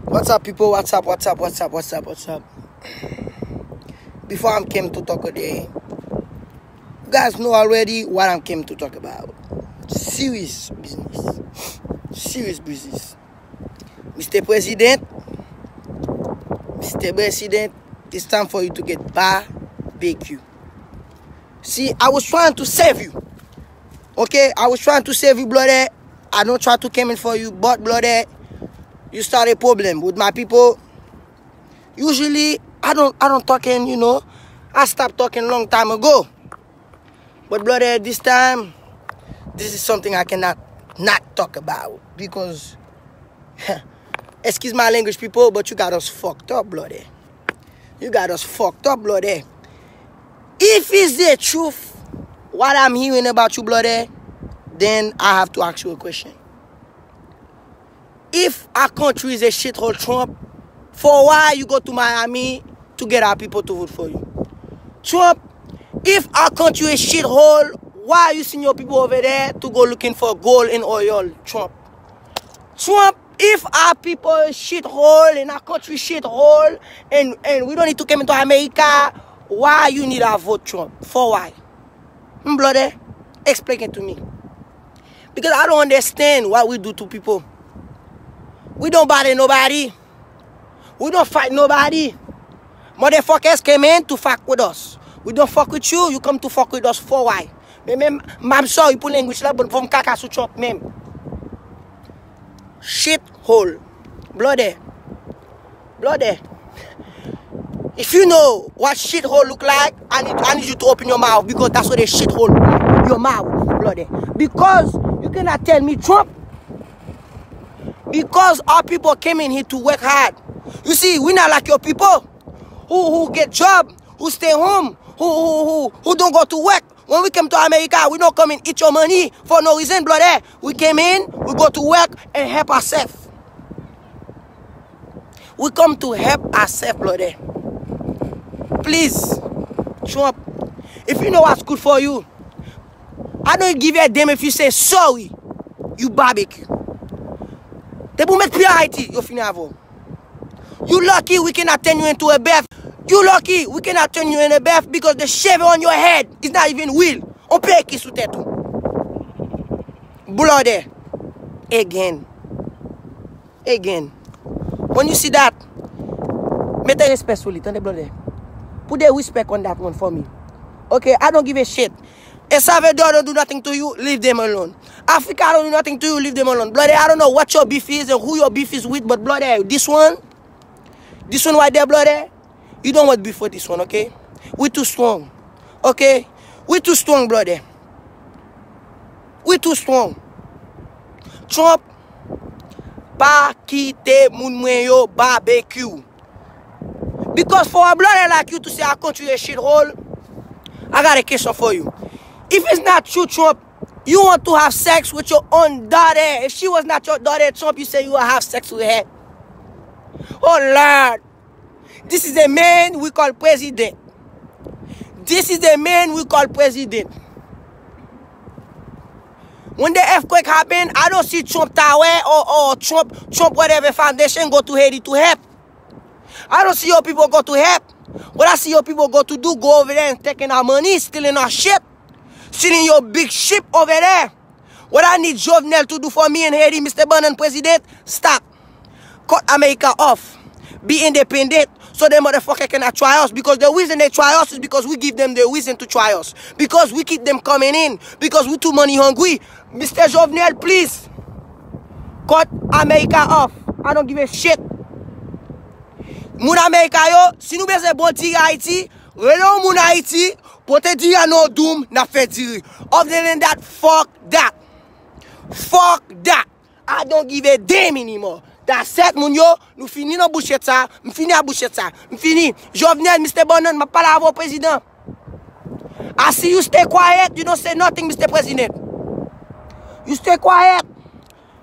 What's up, people? What's up? Before I came to talk today, you guys know already what I came to talk about. Serious business. Mr. President, it's time for you to get barbecue. See, I was trying to save you. Okay? I was trying to save you, bloody. I don't try to come in for you, but bloody, you start a problem with my people. Usually, I don't talking, you know. I stopped talking long time ago. But bloody, this time, this is something I cannot not talk about. Because, excuse my language, people, but you got us fucked up, bloody. If it's the truth, what I'm hearing about you, bloody, then I have to ask you a question. If our country is a shithole, Trump, for why you go to Miami to get our people to vote for you? Trump, if our country is shithole, why you send your people over there to go looking for gold and oil? Trump, if our people is shithole and our country shithole and we don't need to come into America, why you need our vote, Trump? For why? Bloody, explain it to me. Because I don't understand what we do to people. We don't bother nobody. We don't fight nobody. Motherfuckers came in to fuck with us. We don't fuck with you. You come to fuck with us for why? I'm sorry, pour language là, but from caca sous chop même. Shit hole. Bloody. If you know what shit hole look like, I need you to open your mouth, because that's what a shit hole look like. Your mouth, bloody. Because you cannot tell me, Trump. Because our people came in here to work hard. You see, we not like your people who get job, who stay home, who don't go to work. When we come to America, we don't come and eat your money for no reason, bloody. We came in, we go to work and help ourselves. We come to help ourselves, bloody. Please, Trump, if you know what's good for you, I don't give you a damn if you say sorry, you barbecue. They will make Haiti, you finavo. You lucky we cannot turn you into a bath. You lucky we cannot turn you in a bath because the shave on your head is not even real. On peut qui sous tête. Bloody. Again. When you see that, mettez respect sur it, bloody. Put the respect on that one for me. Okay, I don't give a shit. El Salvador don't do nothing to you, leave them alone. Africa don't do nothing to you, leave them alone. Bloody, I don't know what your beef is and who your beef is with, but bloody, this one right there, bloody, you don't want beef with this one, okay? We too strong, okay? We too strong, bloody. We too strong. Trump, pa kite moun mwen yo barbecue. Because for a bloody like you to say our country is a shithole, I got a question for you. If it's not true, Trump, you want to have sex with your own daughter. If she was not your daughter, Trump, you say you will have sex with her. Oh, Lord. This is the man we call president. When the earthquake happened, I don't see Trump Tower or Trump whatever foundation go to Haiti to help. I don't see your people go to help. What I see your people go over there and taking our money, stealing our ship. Sitting your big ship over there. What I need Jovenel to do for me in Haiti, Mr. Biden, President, stop. Cut America off. Be independent so the motherfucker cannot try us. Because the reason they try us is because we give them the reason to try us. Because we keep them coming in. Because we too money hungry. Mr. Jovenel, please. Cut America off. I don't give a shit. Moun America yo, si nou beze bon tiri Haiti, relon moun Haiti, pote diri no doom, na fe diri. Other than that, fuck that. I don't give a damn anymore. That's it, moun yo, nou fini nan bouchet sa, m'fini. Jovenel, Mr. Bonan, ma pala avon president. I see you stay quiet, you don't say nothing, Mr. President. You stay quiet.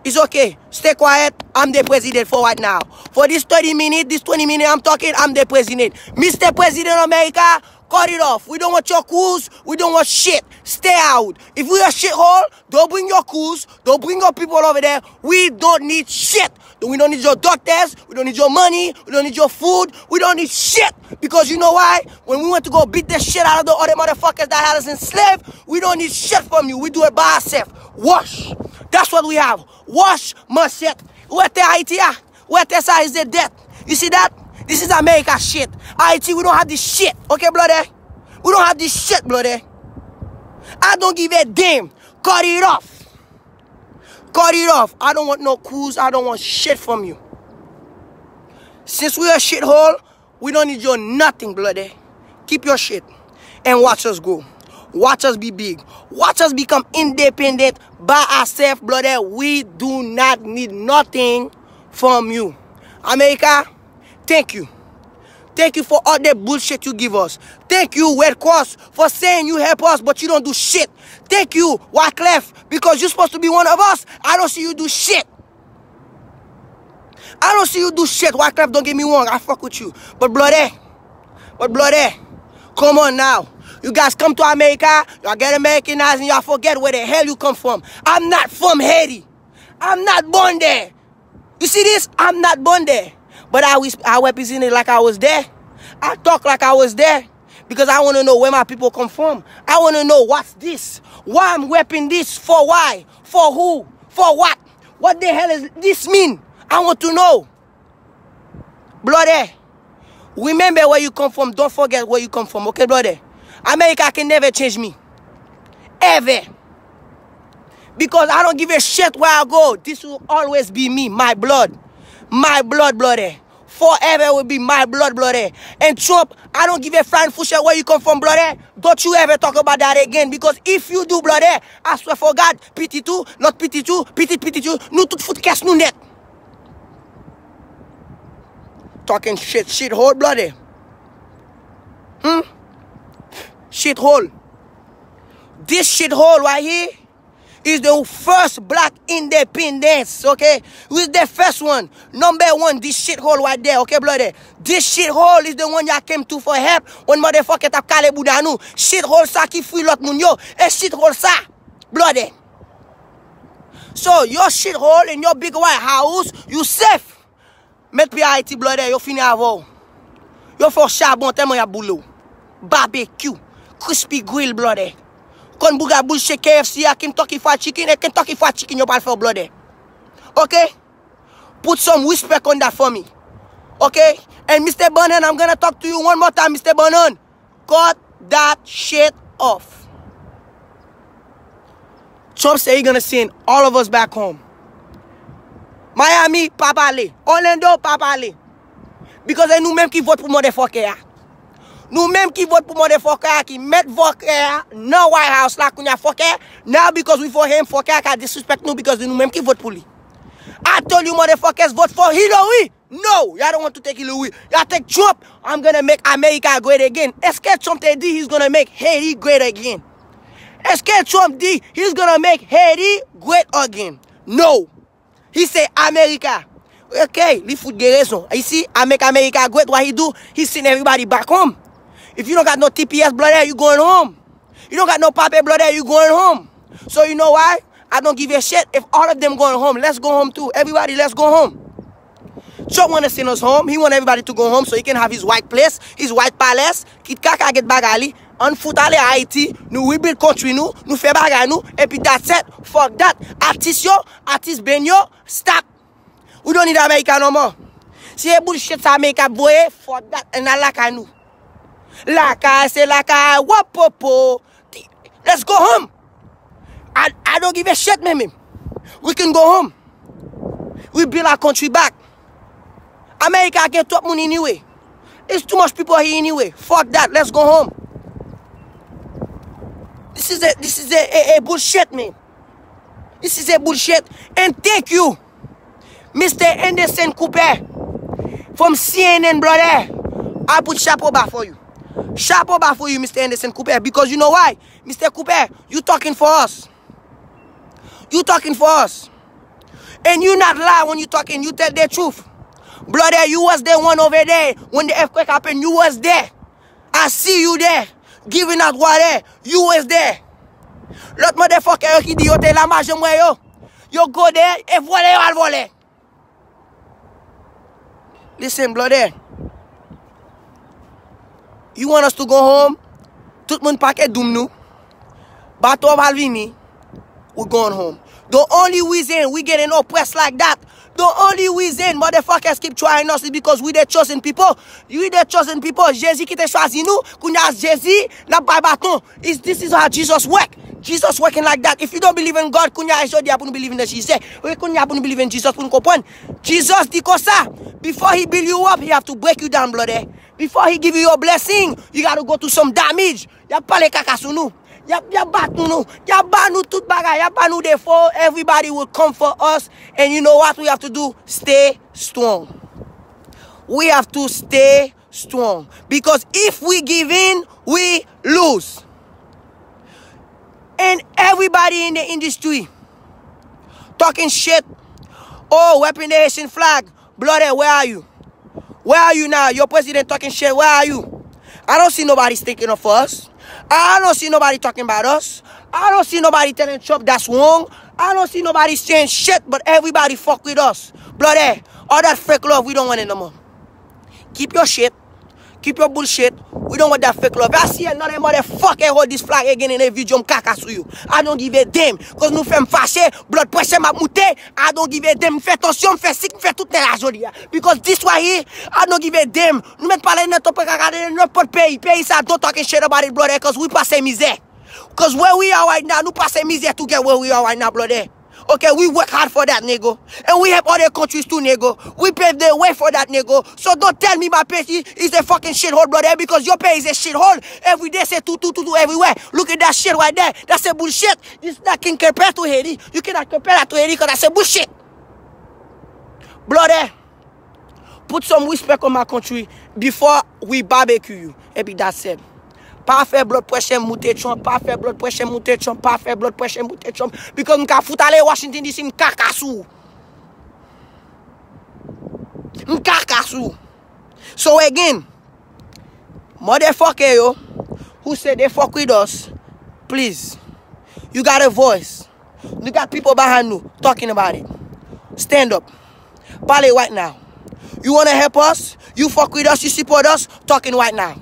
It's okay. Stay quiet. I'm the president for right now. For this 30 minutes, this 20 minutes I'm talking, I'm the president. Mr. President of America, Cut it off. We don't want your coos. We don't want shit. Stay out. If we a shithole, don't bring your coos. Don't bring your people over there. We don't need shit. We don't need your doctors. We don't need your money. We don't need your food. We don't need shit. Because you know why? When we went to go beat the shit out of the other motherfuckers that had us enslaved, we don't need shit from you. We do it by ourselves. Wash. That's what we have. Wash, machete. Where the Haiti? Where the size is the death? You see that? This is America shit. Haiti, we don't have this shit. Okay, bloody? We don't have this shit, bloody. I don't give a damn. Cut it off. Cut it off. I don't want no coups. I don't want shit from you. Since we're a shithole, we don't need your nothing, bloody. Keep your shit. And watch us go. Watch us be big. Watch us become independent by ourselves, bloody. We do not need nothing from you. America, thank you. Thank you for all the bullshit you give us. Thank you, Red Cross, for saying you help us, but you don't do shit. Thank you, Wyclef, because you're supposed to be one of us. I don't see you do shit. I don't see you do shit. Wyclef, don't get me wrong. I fuck with you. But bloody, come on now. You guys come to America, y'all get Americanized, and y'all forget where the hell you come from. I'm not from Haiti. I'm not born there. You see this? I'm not born there. But I represent it like I was there. I talk like I was there. Because I want to know where my people come from. I want to know what's this. Why I'm repping this. For why? For who? For what? What the hell does this mean? I want to know. Bloody. Remember where you come from. Don't forget where you come from. Okay, bloody? America can never change me. Ever. Because I don't give a shit where I go. This will always be me. My blood. My blood, bloody. Forever will be my blood, bloody. And Trump, I don't give a flying fushel where you come from, bloody. Don't you ever talk about that again. Because if you do, bloody, I swear for God, PT2, not PT2, PT2, nous tout fout casse nous net. Talking shithole, bloody. Shithole. This shithole right here is the first black independence, okay? With the first one. Number one, this shithole right there, okay, bloody? This shithole is the one y'all came to for help when motherfucker tap kale bouda nou. Shithole sa ki free lot moun yo. E shithole sa, bloody. So, your shithole in your big white house, you safe. Met pi Haiti, bloody, yo fini avou. Yo for charbon tellement ya boulot. Barbecue, crispy grill, bloody. Kon bouga bullshit KFC a Kentucky Fried Chicken, and Kentucky Fried Chicken you pal for bloody. Okay? Put some respect on that for me. Okay? And Mr. Bannon, I'm gonna talk to you one more time, Mr. Bannon. Cut that shit off. Trump said he's gonna send all of us back home. Miami, pas parler. Orlando, pas parler. Because c'est nous-mêmes qui votent pour motherfucker. Nous-mêmes qui vote pour motherfucker qui met fucker dans White House là qu'on a fucker. Now because we for him fucker can disrespect nous because nous-mêmes qui vote pour lui. I told you motherfuckers vote for Hillary. No, y'all don't want to take Hillary. Y'all take Trump. I'm gonna make America great again. Est-ce que Trump te dit he's gonna make Haiti great again? Est-ce que Trump dit he's gonna make Haiti great again? No. He say America. Okay, he foot get raison. You see, I make America great. What he do? He send everybody back home. If you don't got no TPS blood there, you going home. You don't got no paper blood there, you going home. So you know why? I don't give a shit. If all of them going home, let's go home too. Everybody, let's go home. Trump want to send us home. He want everybody to go home so he can have his white place, his white palace. Kit kaka get bagali. On foot ale Haiti. Nous rebuild country nous. Nous fait bagay nous. Et puis that's it. Fuck that. Artist yo, artist ben yo. Stop. We don't need America no more. Si e bullshit sa America boy, fuck that. And I like I know. Laka, c'est laka, wapopo. Let's go home. I don't give a shit, man. We can go home. We build our country back. America get top money anyway. There's too much people here anyway. Fuck that. Let's go home. This is a bullshit, man. This is a bullshit. And thank you, Mr. Anderson Cooper from CNN, brother. I put chapeau back for you. Chapeau back for you, Mr. Anderson Cooper. Because you know why? Mr. Cooper, you talking for us. You talking for us. And you not lie when you talking. You tell the truth. Brother, you was the one over there. When the earthquake happened, you was there. I see you there. Giving out water. You was there. L'autre motherfucker qui dit yo te la marge moi yo. Yo go there et voler yo al voler. Listen, brother. You want us to go home? Tout moun paquet doum nou. Bato val vini. We're going home. The only reason we getting oppressed like that, the only reason motherfuckers keep trying us is because we the chosen people. We the chosen people. Jésus qui te choisi nous. Kounya Jésus n'a pas bâton. This is how Jesus work. Jesus working like that. If you don't believe in God, kounya ejodi pour nous believe in Jesus. Kounya pour nous believe in Jesus pour nous comprendre. Jesus dit comme ça. Before he build you up, he have to break you down, brother. Before he give you your blessing, you got to go through some damage. Y'a pas les caca sous nous. Y'a bat nous. Y'a bat nous tout bagay. Y'a pas nous défaut. Everybody will come for us. And you know what we have to do? Stay strong. We have to stay strong. Because if we give in, we lose. And everybody in the industry talking shit. Oh, weapon the Haitian flag. Bloody, where are you? Where are you now? Your president talking shit. Where are you? I don't see nobody thinking of us. I don't see nobody talking about us. I don't see nobody telling Trump that's wrong. I don't see nobody saying shit, but everybody fuck with us. Bloody, all that fake love, we don't want it no more. Keep your shit. Keep your bullshit. We don't want that fake love. I see another motherfucker hold this flag again in a video, kaka sou you. I don't give a damn. Because nous faisons fâcher, blood pressure m'a mouté. I don't give a damn. Fais tension, fais sick, fais tout la jolie. Because this right here, I don't give a damn. Nous mettons pas les net, on peut regarder n'importe pays. Pays ça, don't talk shit about it, brother. Because we pass misère. Because where we are right now, nous pass misère to get where we are right now, brother. Okay, we work hard for that, nigga. And we help other countries too, nigga. We pave the way for that, nigga. So don't tell me my pay is a fucking shithole, brother, because your pay is a shithole. Every day say two everywhere. Look at that shit right there. That's a bullshit. This that can compare to Haiti. You cannot compare that to Haiti because that's a bullshit. Brother, put some respect on my country before we barbecue you. Maybe that's it. Pas faire blood pressure monter Trump, pas faire blood pressure monter Trump, pas faire blood pressure monter Trump. Because m'ka fout aller Washington DC m'ka sou. M'ka sou. So again, motherfucker yo, who said they fuck with us, please, you got a voice. You got people behind you talking about it. Stand up. Parlez right now. You wanna help us? You fuck with us, you support us, talking right now.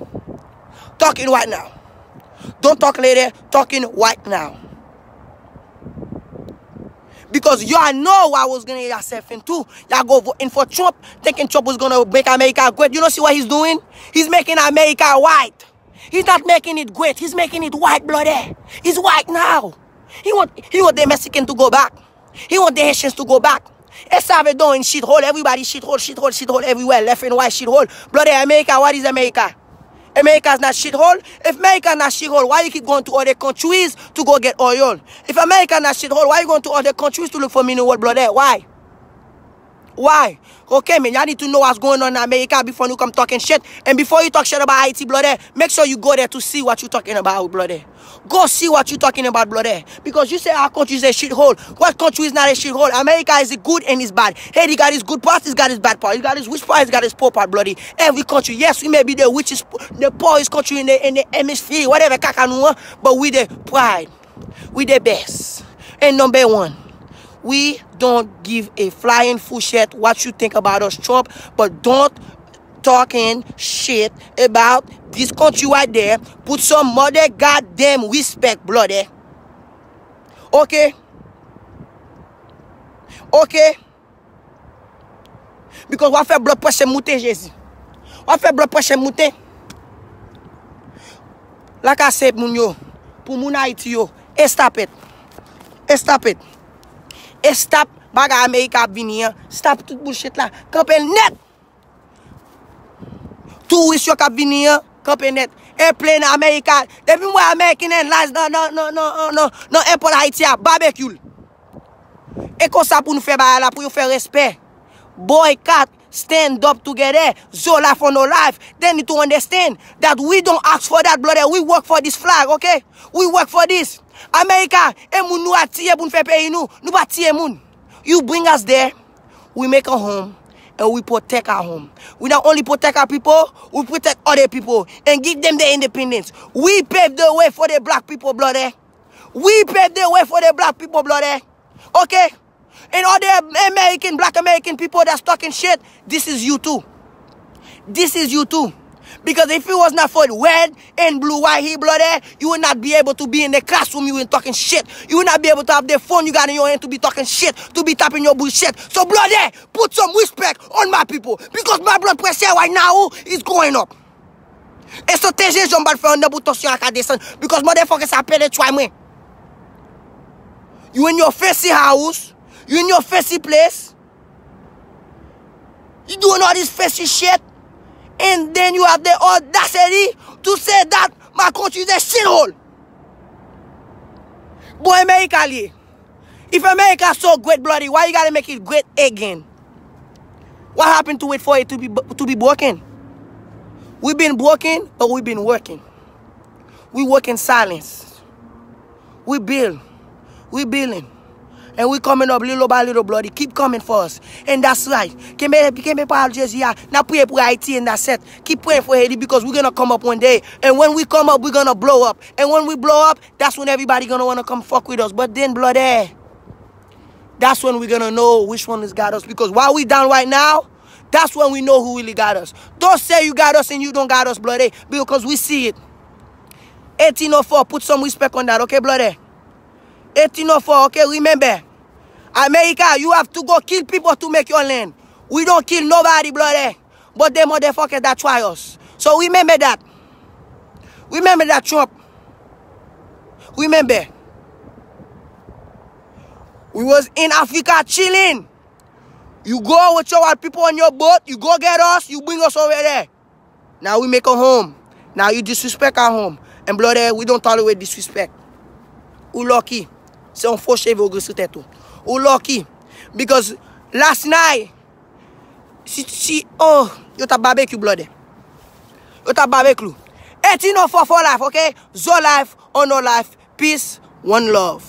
Talking right now. Don't talk later. Talking right now. Because y'all know I was going to get yourself into. Y'all go voting for Trump, thinking Trump was going to make America great. You don't see what he's doing? He's making America white. He's not making it great. He's making it white, bloody. He's white now. He want the Mexican to go back. He want the Haitians to go back. El Salvador in shithole. Everybody shithole everywhere. Left and right shithole. Bloody America, what is America? America's not shithole. If America not shithole, why you keep going to other countries to go get oil? If America not shithole, why you going to other countries to look for mineral blood there? Why? Why? Okay, man, y'all need to know what's going on in America before you come talking shit. And before you talk shit about Haiti, blood there, make sure you go there to see what you're talking about, blood there. Go see what you're talking about, blood there. Because you say our country is a shithole. What country is not a shithole? America is good and is bad. Haiti got his good parts, he's got his bad part. He got his rich part, he's got his poor part, bloody. Every country, yes, we may be the richest, the poorest country in the hemisphere, whatever, but we the pride. We the best. And number one, we don't give a flying full shit what you think about us, Trump, but don't talking shit about this country right there. Put some mother goddamn respect, bloody. Okay? Okay? Because what fait blood pressure monter, Jésus? What fait blood pressure monter? Like I said, moun yo, pour moun Haiti yo, stop it. Stop it. Stop baga America vini. Stop tout bullshit là. Campé net. Tourist yo kap vini. Campé net. Airplane America. Depuis moi American Airlines non airport Haiti a barbecue. Et comme ça pour nous faire ba là pour nous faire respect. Boycott. Stand up together. Zola for no life. They need to understand that we don't ask for that, brother. We work for this flag, okay? We work for this. America, et moun nou atire pour nous faire payer nous. Nous pas tirer moun. You bring us there. We make a home. and we protect our home. We not only protect our people, we protect other people and give them their independence. We pave the way for the black people, bloody. We pave the way for the black people, bloody. Okay? And all the black American people that's talking shit, this is you too. This is you too. Because if it was not for red and blue, white here, bloody, you would not be able to be in the classroom, you ain't talking shit. You would not be able to have the phone you got in your hand to be talking shit, to be tapping your bullshit. So, bloody, put some respect on my people. Because my blood pressure right now is going up. Et so, TG, j'en vais faire un double tension à descendre. Because motherfuckers appellent les trois mois. You in your fancy house, you in your fancy place, you doing all this fancy shit. And then you have the audacity to say that my country is a shithole. Boy, America, if America is so great, bloody, why you gotta make it great again? What happened to it for it to be broken? We've been broken, but we've been working. We work in silence. We build. We building. And we coming up little by little, bloody. Keep coming for us. And that's right. Kembe pa Algeria. Now pray for Haiti and that's it. Keep praying for Haiti because we're going to come up one day. And when we come up, we're going to blow up. And when we blow up, that's when everybody going to want to come fuck with us. But then, bloody, that's when we're going to know which one has got us. Because while we down right now, that's when we know who really got us. Don't say you got us and you don't got us, bloody. Because we see it. 1804, put some respect on that, okay, bloody? 1804, okay, remember. America, you have to go kill people to make your land. We don't kill nobody, bloody. But them motherfuckers that try us. So remember that. Remember that, Trump. Remember. We was in Africa chilling. You go with your white people on your boat. You go get us. You bring us over there. Now we make a home. Now you disrespect our home. And bloody, we don't tolerate disrespect. Ou lucky. C'est un faux cheveu au gris sur tête. Ou lucky. Because last night, you ta barbecue, bloody. You ta barbecue. 1804 for life, okay? Zo life, honor life, peace, one love.